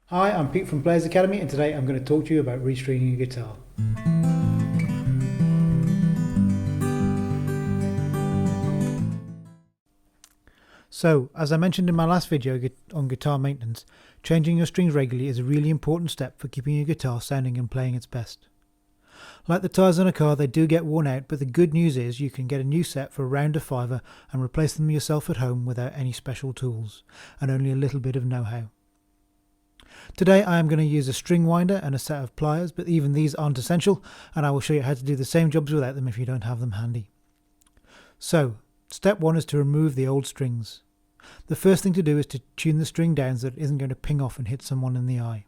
Hi, I'm Pete from Players Academy, and today I'm going to talk to you about restringing a guitar. So, as I mentioned in my last video on guitar maintenance, changing your strings regularly is a really important step for keeping your guitar sounding and playing its best. Like the tyres on a car, they do get worn out, but the good news is you can get a new set for around a fiver and replace them yourself at home without any special tools and only a little bit of know-how. Today I am going to use a string winder and a set of pliers, but even these aren't essential, and I will show you how to do the same jobs without them if you don't have them handy. So, step one is to remove the old strings. The first thing to do is to tune the string down so that it isn't going to ping off and hit someone in the eye.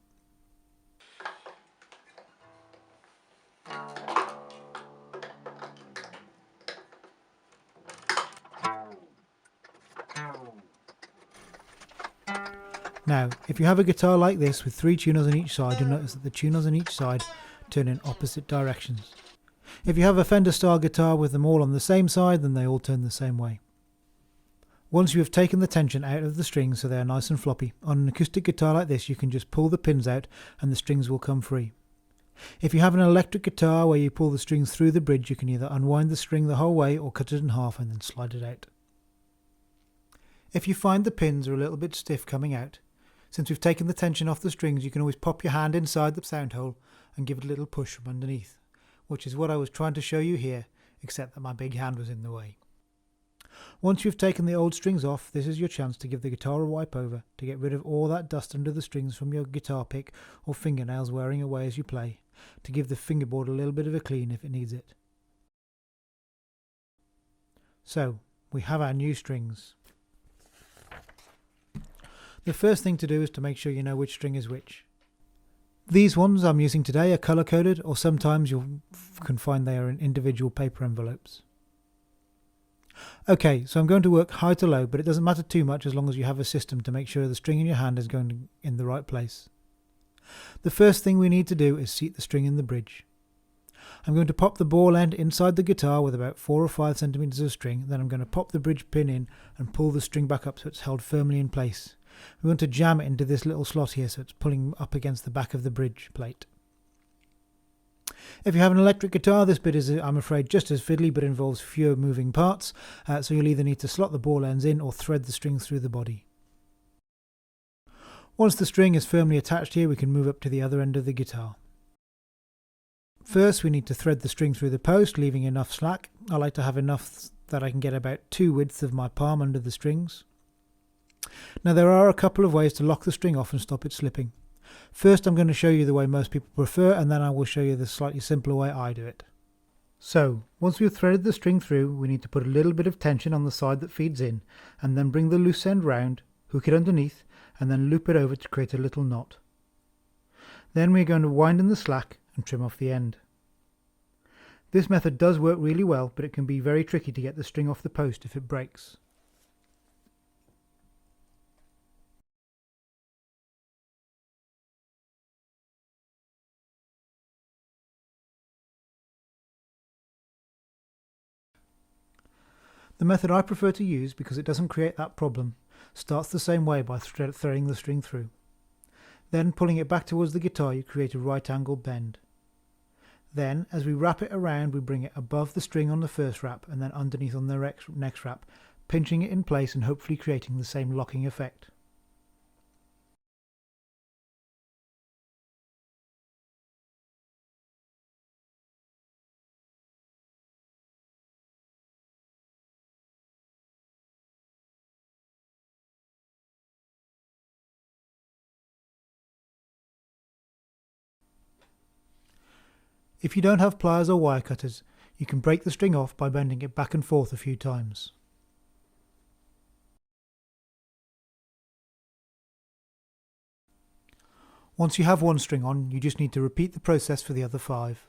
Now, if you have a guitar like this with 3 tuners on each side, you'll notice that the tuners on each side turn in opposite directions. If you have a Fender style guitar with them all on the same side, then they all turn the same way. Once you have taken the tension out of the strings so they are nice and floppy, on an acoustic guitar like this you can just pull the pins out and the strings will come free. If you have an electric guitar where you pull the strings through the bridge, you can either unwind the string the whole way or cut it in half and then slide it out. If you find the pins are a little bit stiff coming out, since we've taken the tension off the strings, you can always pop your hand inside the sound hole and give it a little push from underneath, which is what I was trying to show you here, except that my big hand was in the way. Once you've taken the old strings off, this is your chance to give the guitar a wipe over to get rid of all that dust under the strings from your guitar pick or fingernails wearing away as you play, to give the fingerboard a little bit of a clean if it needs it. So, we have our new strings. The first thing to do is to make sure you know which string is which. These ones I'm using today are colour coded, or sometimes you can find they are in individual paper envelopes. Okay, so I'm going to work high to low, but it doesn't matter too much as long as you have a system to make sure the string in your hand is going in the right place. The first thing we need to do is seat the string in the bridge. I'm going to pop the ball end inside the guitar with about 4 or 5 centimeters of string, then I'm going to pop the bridge pin in and pull the string back up so it's held firmly in place. We want to jam it into this little slot here so it's pulling up against the back of the bridge plate. If you have an electric guitar, this bit is, I'm afraid, just as fiddly but involves fewer moving parts, so you'll either need to slot the ball ends in or thread the string through the body. Once the string is firmly attached here, we can move up to the other end of the guitar. First, we need to thread the string through the post, leaving enough slack. I like to have enough that I can get about 2 widths of my palm under the strings. Now there are a couple of ways to lock the string off and stop it slipping. First I'm going to show you the way most people prefer, and then I will show you the slightly simpler way I do it. So, once we've threaded the string through, we need to put a little bit of tension on the side that feeds in, and then bring the loose end round, hook it underneath, and then loop it over to create a little knot. Then we're going to wind in the slack and trim off the end. This method does work really well, but it can be very tricky to get the string off the post if it breaks. The method I prefer to use, because it doesn't create that problem, starts the same way by threading the string through. Then, pulling it back towards the guitar, you create a right angled bend. Then, as we wrap it around, we bring it above the string on the first wrap and then underneath on the next wrap, pinching it in place and hopefully creating the same locking effect. If you don't have pliers or wire cutters, you can break the string off by bending it back and forth a few times. Once you have one string on, you just need to repeat the process for the other 5.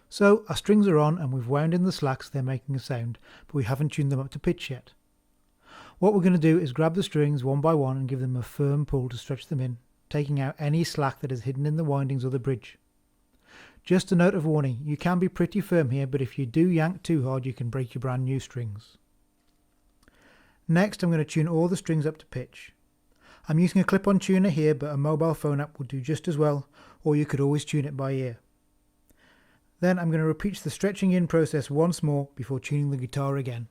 So our strings are on and we've wound in the slacks, they're making a sound, but we haven't tuned them up to pitch yet. What we're going to do is grab the strings one by one and give them a firm pull to stretch them in, taking out any slack that is hidden in the windings or the bridge. Just a note of warning, you can be pretty firm here, but if you do yank too hard you can break your brand new strings. Next I'm going to tune all the strings up to pitch. I'm using a clip-on tuner here, but a mobile phone app will do just as well, or you could always tune it by ear. Then I'm going to repeat the stretching in process once more before tuning the guitar again.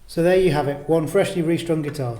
So there you have it, one freshly restrung guitar.